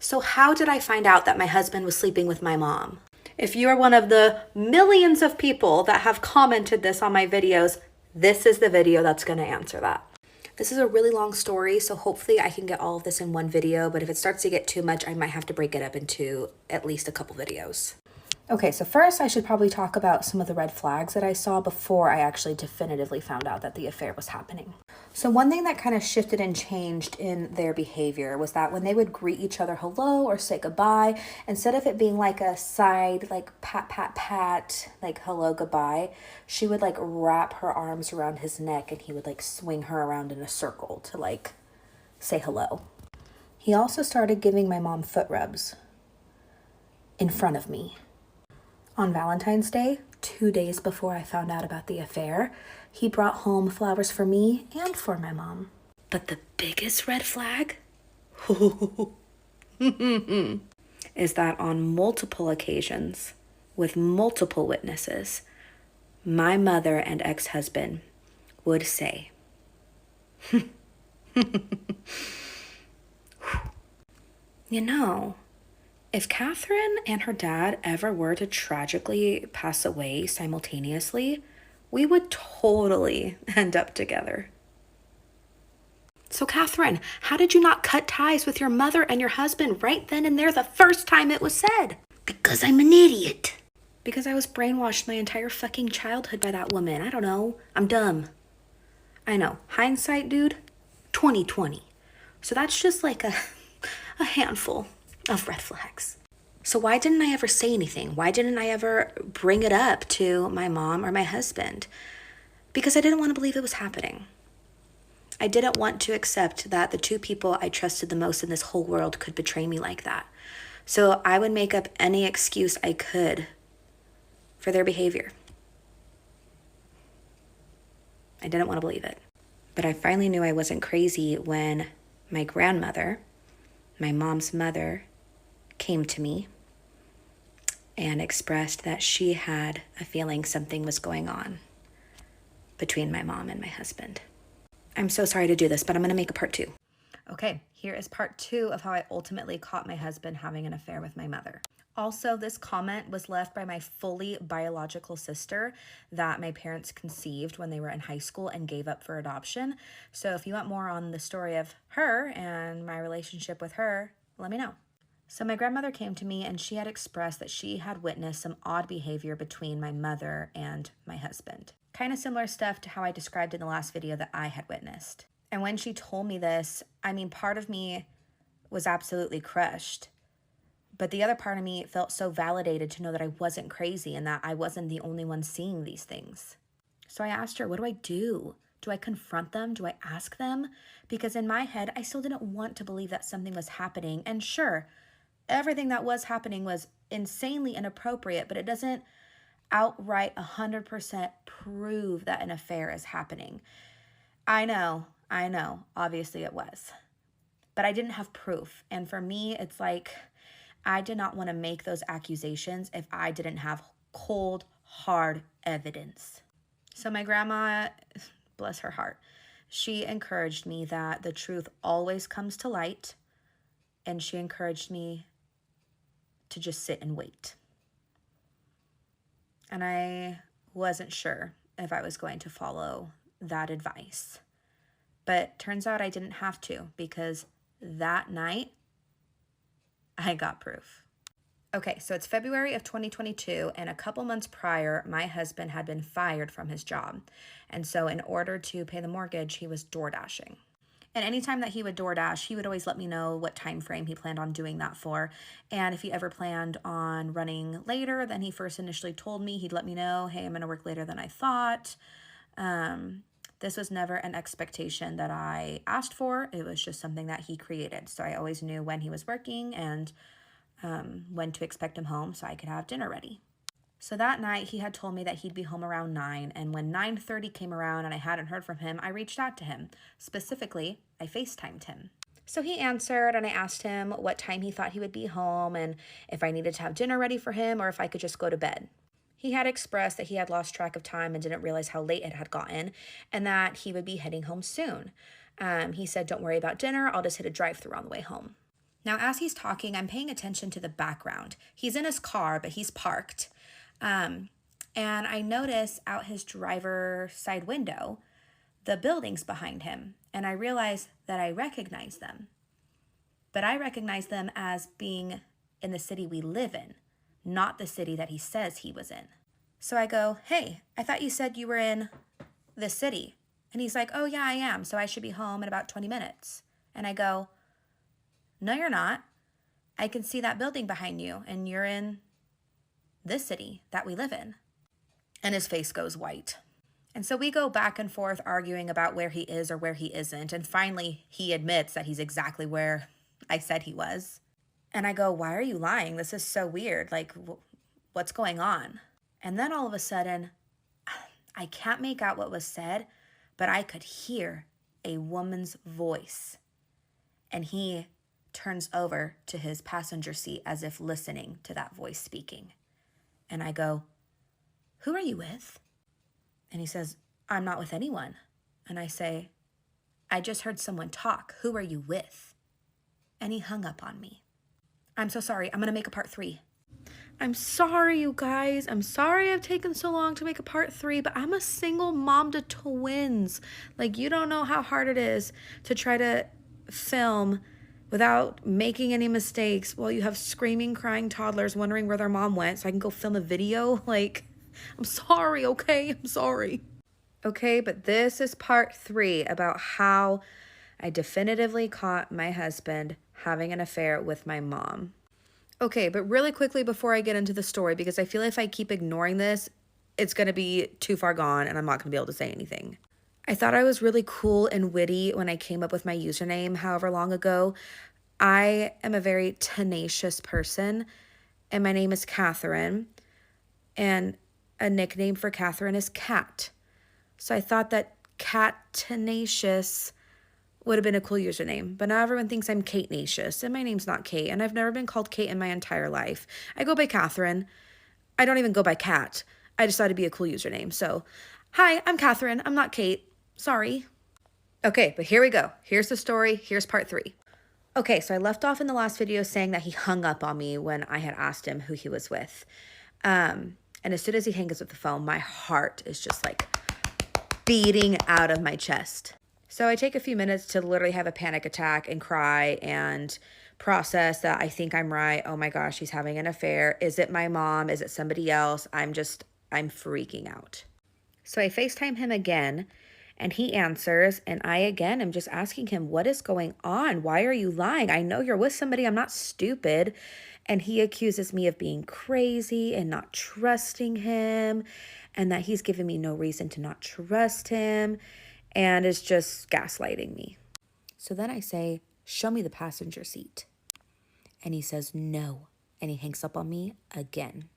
So how did I find out that my husband was sleeping with my mom? If you are one of the millions of people that have commented this on my videos, this is the video that's going to answer that. This is a really long story, so hopefully I can get all of this in one video, but if it starts to get too much, I might have to break it up into at least a couple videos. Okay, so first I should probably talk about some of the red flags that I saw before I actually definitively found out that the affair was happening. So one thing that kind of shifted and changed in their behavior was that when they would greet each other hello or say goodbye, instead of it being like a side, like pat, pat, pat, like hello, goodbye, she would like wrap her arms around his neck and he would like swing her around in a circle to like say hello. He also started giving my mom foot rubs in front of me. On Valentine's Day, 2 days before I found out about the affair, he brought home flowers for me and for my mom. But the biggest red flag is that on multiple occasions, with multiple witnesses, my mother and ex-husband would say, you know, if Catherine and her dad ever were to tragically pass away simultaneously, we would totally end up together. So Catherine, how did you not cut ties with your mother and your husband right then and there the first time it was said? Because I'm an idiot. Because I was brainwashed my entire fucking childhood by that woman. I don't know. I'm dumb. I know. Hindsight, dude, 2020. So that's just like a handful of red flags. So why didn't I ever say anything? Why didn't I ever bring it up to my mom or my husband? Because I didn't want to believe it was happening. I didn't want to accept that the two people I trusted the most in this whole world could betray me like that. So I would make up any excuse I could for their behavior. I didn't want to believe it. But I finally knew I wasn't crazy when my grandmother, my mom's mother, came to me and expressed that she had a feeling something was going on between my mom and my husband. I'm so sorry to do this, but I'm going to make a part 2. Okay, here is part 2 of how I ultimately caught my husband having an affair with my mother. Also, this comment was left by my fully biological sister that my parents conceived when they were in high school and gave up for adoption. So if you want more on the story of her and my relationship with her, let me know. So my grandmother came to me and she had expressed that she had witnessed some odd behavior between my mother and my husband. Kind of similar stuff to how I described in the last video that I had witnessed. And when she told me this, I mean, part of me was absolutely crushed. But the other part of me felt so validated to know that I wasn't crazy and that I wasn't the only one seeing these things. So I asked her, what do I do? Do I confront them? Do I ask them? Because in my head, I still didn't want to believe that something was happening. And sure, everything that was happening was insanely inappropriate, but it doesn't outright 100% prove that an affair is happening. I know, obviously it was. But I didn't have proof. And for me, it's like I did not want to make those accusations if I didn't have cold, hard evidence. So my grandma, bless her heart, she encouraged me that the truth always comes to light, and she encouraged me to just sit and wait. And I wasn't sure if I was going to follow that advice. But turns out I didn't have to, because that night I got proof. Okay, so it's February of 2022, and a couple months prior, my husband had been fired from his job. And so in order to pay the mortgage, he was door dashing. And anytime that he would DoorDash, he would always let me know what time frame he planned on doing that for. And if he ever planned on running later than he first initially told me, he'd let me know, hey, I'm going to work later than I thought. This was never an expectation that I asked for. It was just something that he created. So I always knew when he was working and when to expect him home so I could have dinner ready. So that night, he had told me that he'd be home around 9, and when 9:30 came around and I hadn't heard from him, I reached out to him. Specifically, I FaceTimed him. So he answered, and I asked him what time he thought he would be home and if I needed to have dinner ready for him or if I could just go to bed. He had expressed that he had lost track of time and didn't realize how late it had gotten and that he would be heading home soon. He said, don't worry about dinner. I'll just hit a drive-thru on the way home. Now, as he's talking, I'm paying attention to the background. He's in his car, but he's parked. And I notice out his driver's side window, the buildings behind him. And I realize that I recognize them. But I recognize them as being in the city we live in, not the city that he says he was in. So I go, hey, I thought you said you were in this city. And he's like, oh yeah, I am. So I should be home in about 20 minutes. And I go, no, you're not. I can see that building behind you and you're in this city that we live in. And his face goes white. And so we go back and forth arguing about where he is or where he isn't. And finally, he admits that he's exactly where I said he was. And I go, why are you lying? This is so weird. Like, what's going on? And then all of a sudden, I can't make out what was said, but I could hear a woman's voice. And he turns over to his passenger seat as if listening to that voice speaking. And I go, who are you with? And he says, I'm not with anyone. And I say, I just heard someone talk. Who are you with? And he hung up on me. I'm so sorry. I'm going to make a part 3. I'm sorry, you guys. I'm sorry I've taken so long to make a part 3, but I'm a single mom to twins. Like, you don't know how hard it is to try to film without making any mistakes while you have screaming, crying toddlers wondering where their mom went so I can go film a video. Like, I'm sorry, okay? I'm sorry. Okay, but this is part 3 about how I definitively caught my husband having an affair with my mom. Okay, but really quickly before I get into the story, because I feel if I keep ignoring this, it's going to be too far gone and I'm not going to be able to say anything. I thought I was really cool and witty when I came up with my username however long ago. I am a very tenacious person, and my name is Catherine, and a nickname for Catherine is Cat. So I thought that Cat Tenacious would have been a cool username, but now everyone thinks I'm Kate Nacious, and my name's not Kate, and I've never been called Kate in my entire life. I go by Catherine. I don't even go by Cat. I just thought it'd be a cool username. So, hi, I'm Catherine. I'm not Kate. Sorry. Okay, but here we go. Here's the story. Here's part 3. Okay, so I left off in the last video saying that he hung up on me when I had asked him who he was with. And as soon as he hangs up the phone, my heart is just like beating out of my chest. So I take a few minutes to literally have a panic attack and cry and process that I think I'm right. Oh my gosh, he's having an affair. Is it my mom? Is it somebody else? I'm freaking out. So I FaceTime him again and he answers. And I again am just asking him, what is going on? Why are you lying? I know you're with somebody. I'm not stupid. And he accuses me of being crazy and not trusting him and that he's given me no reason to not trust him. And is just gaslighting me. So then I say, show me the passenger seat. And he says, no. And he hangs up on me again.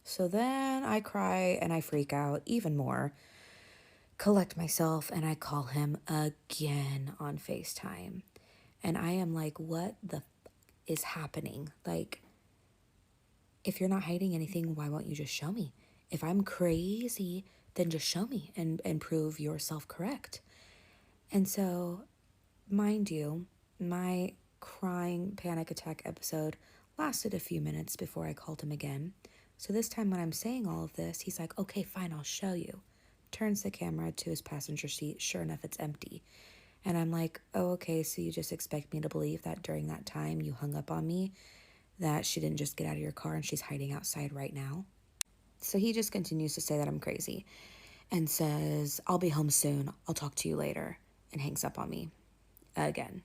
So then I cry and I freak out even more, collect myself, and I call him again on FaceTime. And I am like, what the is happening? Like, if you're not hiding anything, why won't you just show me? If I'm crazy, then just show me and prove yourself correct. And so, mind you, my crying panic attack episode lasted a few minutes before I called him again. So this time when I'm saying all of this, he's like, okay, fine, I'll show you. Turns the camera to his passenger seat. Sure enough, it's empty. And I'm like, oh, okay, so you just expect me to believe that during that time you hung up on me, that she didn't just get out of your car and she's hiding outside right now? So he just continues to say that I'm crazy and says, I'll be home soon. I'll talk to you later, and hangs up on me again.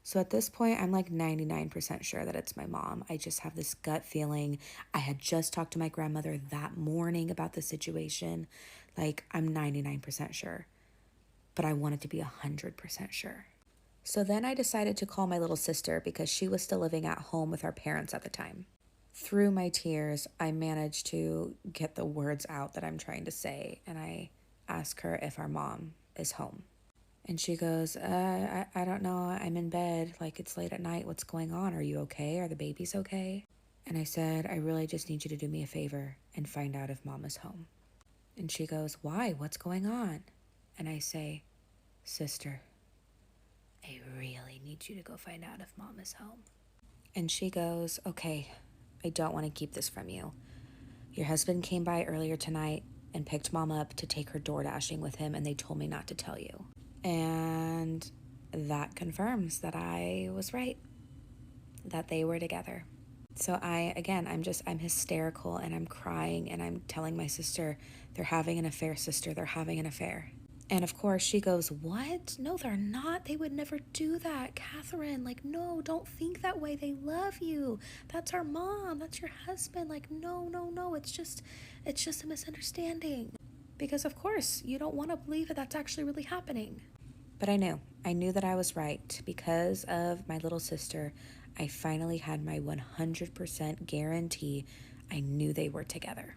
So at this point, I'm like 99% sure that it's my mom. I just have this gut feeling. I had just talked to my grandmother that morning about the situation. Like, I'm 99% sure, but I wanted to be 100% sure. So then I decided to call my little sister because she was still living at home with our parents at the time. Through my tears, I managed to get the words out that I'm trying to say, and I ask her if our mom is home. And she goes, I don't know, I'm in bed, like it's late at night, what's going on? Are you okay? Are the babies okay? And I said, I really just need you to do me a favor and find out if mom is home. And she goes, why? What's going on? And I say, sister, I really need you to go find out if mom is home. And she goes, okay, I don't want to keep this from you. Your husband came by earlier tonight and picked Mom up to take her door dashing with him, and they told me not to tell you. And that confirms that I was right, that they were together. So I'm hysterical and I'm crying and I'm telling my sister, they're having an affair, sister, they're having an affair. And of course she goes, what? No, they're not. They would never do that. Catherine, like, no, don't think that way. They love you. That's our mom. That's your husband. Like, no, no, no. It's just a misunderstanding. Because of course you don't want to believe that that's actually really happening. But I knew that I was right. Because of my little sister, I finally had my 100% guarantee. I knew they were together.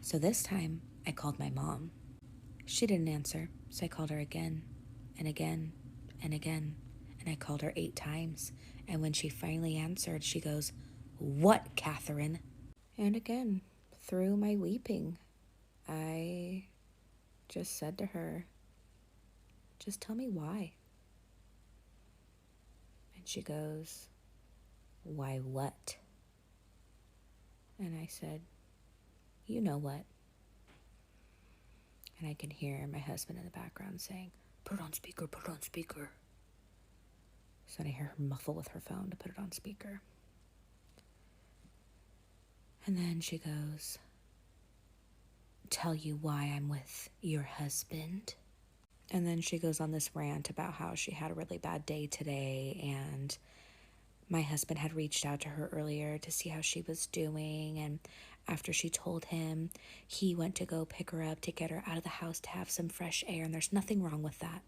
So this time I called my mom. She didn't answer, so I called her again and again and again, and I called her 8 times. And when she finally answered, she goes, what, Catherine? And again, through my weeping, I just said to her, just tell me why. And she goes, why what? And I said, you know what? And I can hear my husband in the background saying, put it on speaker, put it on speaker. So I hear her muffle with her phone to put it on speaker. And then she goes, tell you why I'm with your husband. And then she goes on this rant about how she had a really bad day today and my husband had reached out to her earlier to see how she was doing, and after she told him, he went to go pick her up to get her out of the house to have some fresh air, and there's nothing wrong with that.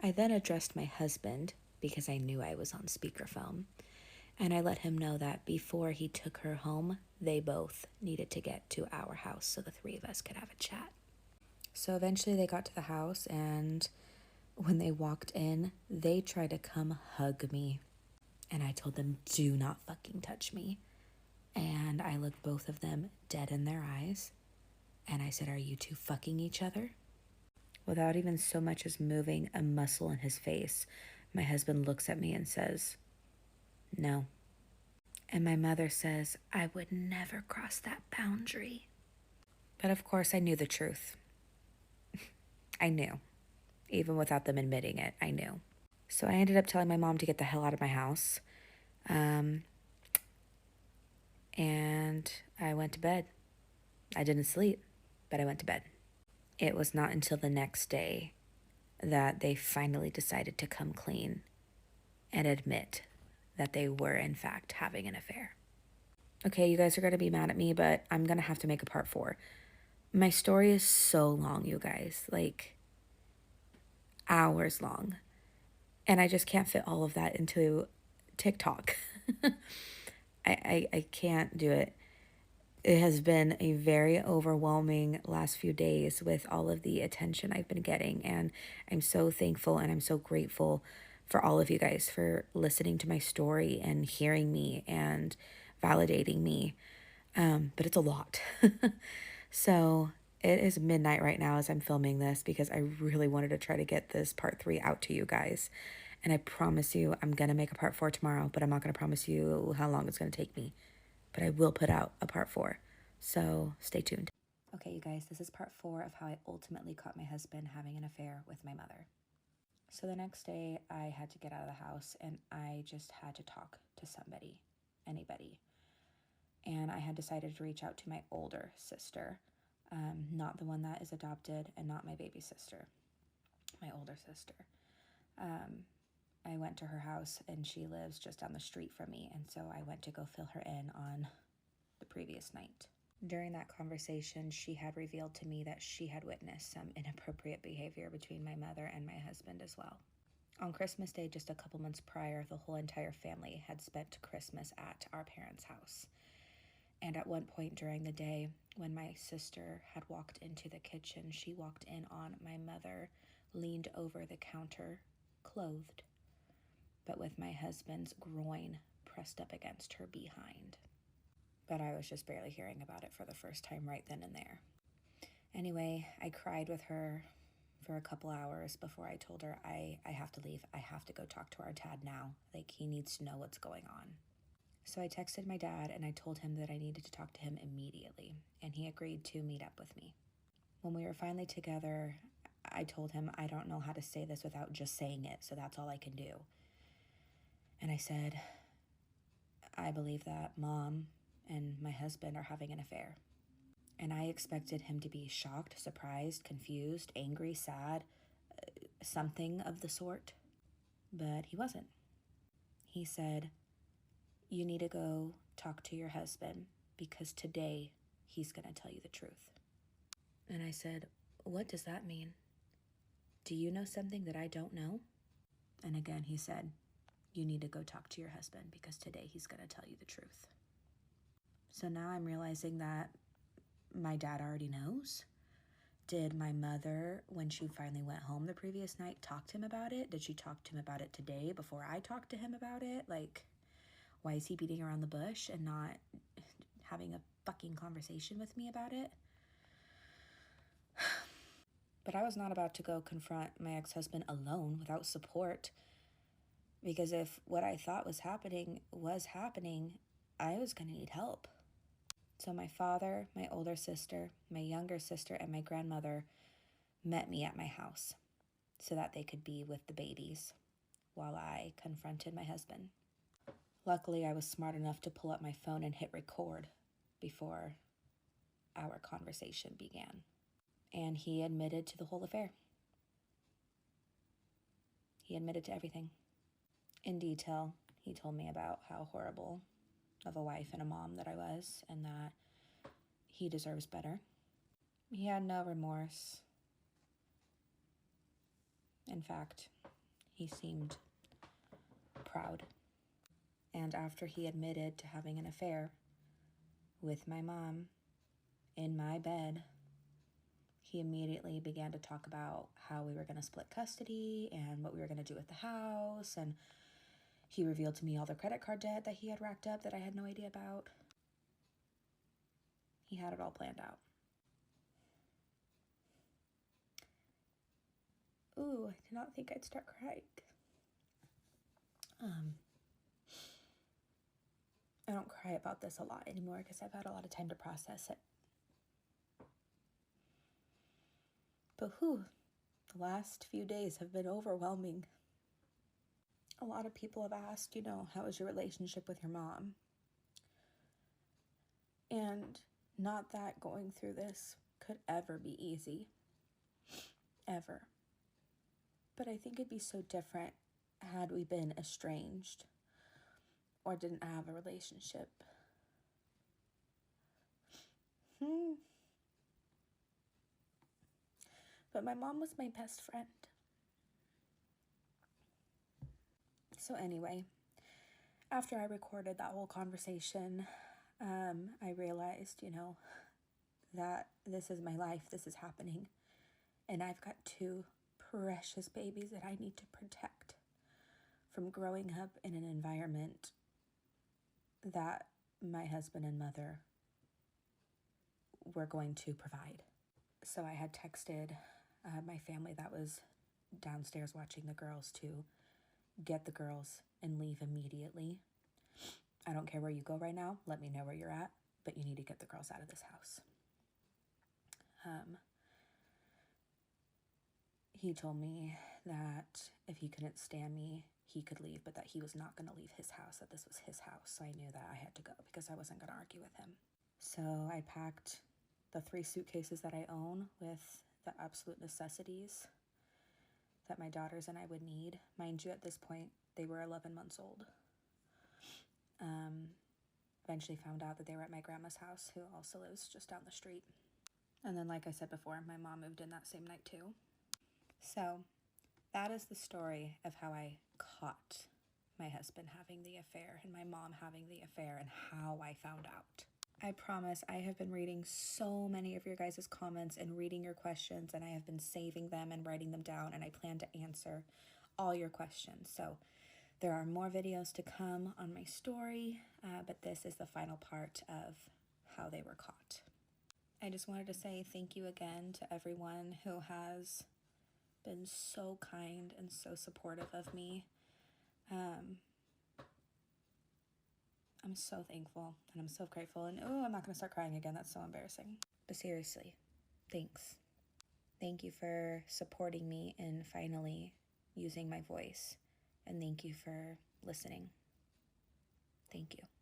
I then addressed my husband because I knew I was on speakerphone, and I let him know that before he took her home, they both needed to get to our house so the 3 of us could have a chat. So eventually they got to the house, and when they walked in, they tried to come hug me. And I told them, do not fucking touch me. And I looked both of them dead in their eyes. And I said, are you two fucking each other? Without even so much as moving a muscle in his face, my husband looks at me and says, no. And my mother says, I would never cross that boundary. But of course, I knew the truth. I knew. Even without them admitting it, I knew. So I ended up telling my mom to get the hell out of my house. And I went to bed. I didn't sleep, but I went to bed. It was not until the next day that they finally decided to come clean and admit that they were, in fact, having an affair. Okay, you guys are going to be mad at me, but I'm going to have to make a part 4. My story is so long, you guys, like hours long. And I just can't fit all of that into TikTok. I can't do it. It has been a very overwhelming last few days with all of the attention I've been getting. And I'm so thankful and I'm so grateful for all of you guys for listening to my story and hearing me and validating me. But it's a lot. So it is midnight right now as I'm filming this because I really wanted to try to get this part 3 out to you guys. And I promise you I'm going to make a part 4 tomorrow, but I'm not going to promise you how long it's going to take me. But I will put out a part 4. So stay tuned. Okay, you guys, this is part 4 of how I ultimately caught my husband having an affair with my mother. So the next day I had to get out of the house and I just had to talk to somebody, anybody. And I had decided to reach out to my older sister, not the one that is adopted and not my baby sister, my older sister. I went to her house and she lives just down the street from me. And so I went to go fill her in on the previous night. During that conversation, she had revealed to me that she had witnessed some inappropriate behavior between my mother and my husband as well. On Christmas Day, just a couple months prior, the whole entire family had spent Christmas at our parents' house. And at one point during the day, when my sister had walked into the kitchen, she walked in on my mother, leaned over the counter, clothed, but with my husband's groin pressed up against her behind. But I was just barely hearing about it for the first time right then and there. Anyway, I cried with her for a couple hours before I told her I have to leave. I have to go talk to our dad now. Like, he needs to know what's going on. So I texted my dad and I told him that I needed to talk to him immediately, and he agreed to meet up with me. When we were finally together, I told him I don't know how to say this without just saying it, so that's all I can do. And I said, I believe that Mom and my husband are having an affair. And I expected him to be shocked, surprised, confused, angry, sad, something of the sort. But he wasn't. He said, you need to go talk to your husband because today he's going to tell you the truth. And I said, what does that mean? Do you know something that I don't know? And again, he said, you need to go talk to your husband because today he's going to tell you the truth. So now I'm realizing that my dad already knows. Did my mother, when she finally went home the previous night, talk to him about it? Did she talk to him about it today before I talked to him about it? Like, why is he beating around the bush and not having a fucking conversation with me about it? But I was not about to go confront my ex-husband alone without support. Because if what I thought was happening, I was going to need help. So my father, my older sister, my younger sister, and my grandmother met me at my house so that they could be with the babies while I confronted my husband. Luckily, I was smart enough to pull up my phone and hit record before our conversation began. And he admitted to the whole affair. He admitted to everything. In detail, he told me about how horrible of a wife and a mom that I was, and that he deserves better. He had no remorse. In fact, he seemed proud. And after he admitted to having an affair with my mom in my bed, he immediately began to talk about how we were going to split custody and what we were going to do with the house, and he revealed to me all the credit card debt that he had racked up that I had no idea about. He had it all planned out. Ooh, I did not think I'd start crying. I don't cry about this a lot anymore because I've had a lot of time to process it. But the last few days have been overwhelming. A lot of people have asked, how is your relationship with your mom? And not that going through this could ever be easy. Ever. But I think it'd be so different had we been estranged or didn't have a relationship. But my mom was my best friend. So anyway, after I recorded that whole conversation, I realized, that this is my life, this is happening. And I've got 2 precious babies that I need to protect from growing up in an environment that my husband and mother were going to provide. So I had texted my family that was downstairs watching the girls to get the girls and leave immediately. I don't care where you go right now. Let me know where you're at, but you need to get the girls out of this house. He told me that if he couldn't stand me, he could leave, but that he was not going to leave his house, that this was his house. So I knew that I had to go because I wasn't going to argue with him. So I packed the 3 suitcases that I own with the absolute necessities that my daughters and I would need. Mind you, at this point, they were 11 months old. Eventually found out that they were at my grandma's house, who also lives just down the street. And then, like I said before, my mom moved in that same night too. So that is the story of how I caught my husband having the affair and my mom having the affair and how I found out. I promise I have been reading so many of your guys' comments and reading your questions, and I have been saving them and writing them down, and I plan to answer all your questions. So there are more videos to come on my story, but this is the final part of how they were caught. I just wanted to say thank you again to everyone who has been so kind and so supportive of me. I'm so thankful and I'm so grateful. And oh, I'm not going to start crying again. That's so embarrassing. But seriously, thanks. Thank you for supporting me in finally using my voice. And thank you for listening. Thank you.